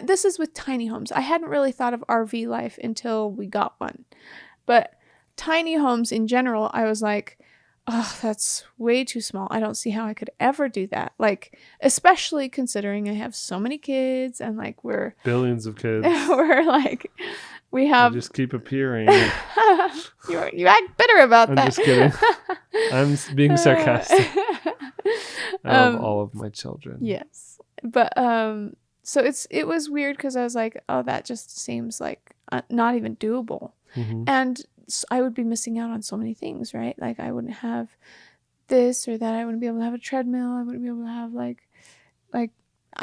this is with tiny homes. I hadn't really thought of RV life until we got one. But tiny homes in general, I was like, oh, that's way too small. I don't see how I could ever do that. Like, especially considering I have so many kids and like we're billions of kids. We're like, we have. I just keep appearing. You act bitter about that. I'm just kidding. I'm being sarcastic. I love all of my children. Yes, but so it was weird because I was like, oh, that just seems like not even doable, and I would be missing out on so many things, right? Like I wouldn't have this or that. I wouldn't be able to have a treadmill. I wouldn't be able to have like I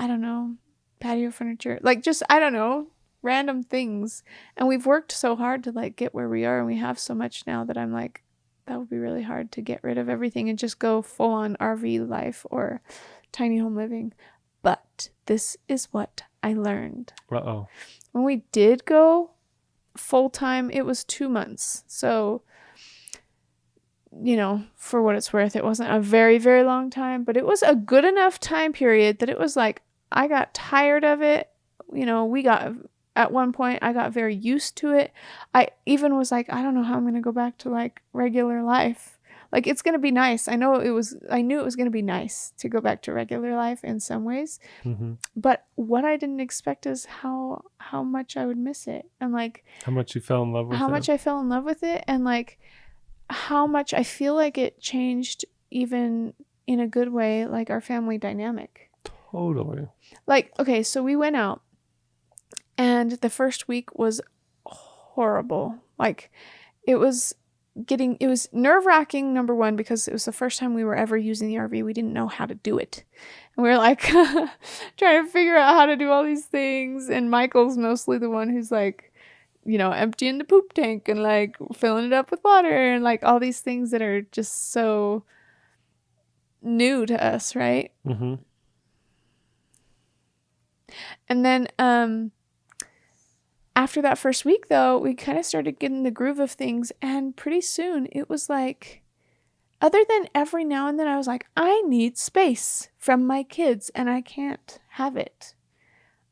don't know, patio furniture, like just I don't know, random things. And we've worked so hard to like get where we are, and we have so much now that I'm like, that would be really hard to get rid of everything and just go full on RV life or tiny home living. But this is what I learned. Uh-oh. When we did go full time, it was 2 months. So, you know, for what it's worth, it wasn't a very, very long time, but it was a good enough time period that it was like, I got tired of it. You know, at one point I got very used to it. I even was like, I don't know how I'm going to go back to like regular life. Like it's going to be nice. I knew it was going to be nice to go back to regular life in some ways. But what I didn't expect is how much I would miss it. And like how much you fell in love with it. How much I fell in love with it, and like how much I feel like it changed, even in a good way, like our family dynamic. Totally. Like, okay, so we went out and the first week was horrible. Like it was nerve-wracking, number one, because it was the first time we were ever using the RV. We didn't know how to do it. And we were like trying to figure out how to do all these things. And Michael's mostly the one who's like, you know, emptying the poop tank and like filling it up with water and like all these things that are just so new to us, right? And then after that first week, though, we kind of started getting the groove of things. And pretty soon it was like, other than every now and then, I was like, I need space from my kids and I can't have it.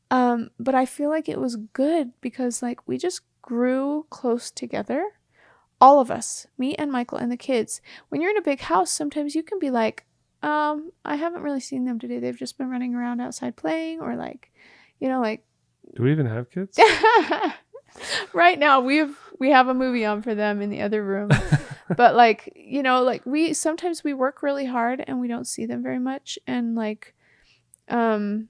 But I feel like it was good because like we just grew close together. All of us, me and Michael and the kids. When you're in a big house, sometimes you can be like, I haven't really seen them today. They've just been running around outside playing, or like, you know, like. Do we even have kids? Right now we have a movie on for them in the other room. But like, you know, like sometimes we work really hard and we don't see them very much. And like, and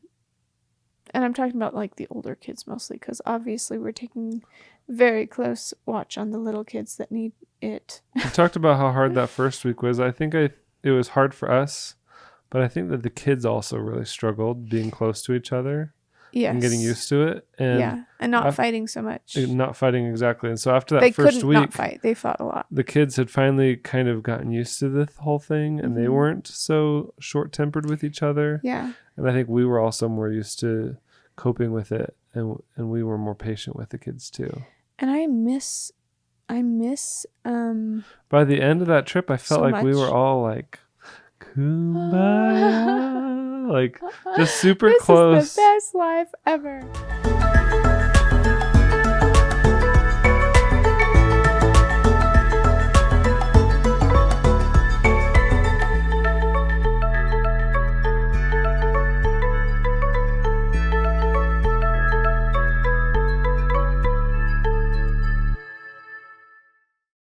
I'm talking about like the older kids mostly, because obviously we're taking very close watch on the little kids that need it. We talked about how hard that first week was. I think it was hard for us, but I think that the kids also really struggled being close to each other. Yes. And getting used to it. And not fighting so much. Not fighting, exactly. And so after that first week, they couldn't not fight. They fought a lot. The kids had finally kind of gotten used to the whole thing, and they weren't so short-tempered with each other. Yeah. And I think we were also more used to coping with it, and we were more patient with the kids too. And I miss by the end of that trip, I felt so like we were all like, kumbaya. Like just super close. This is the best life ever.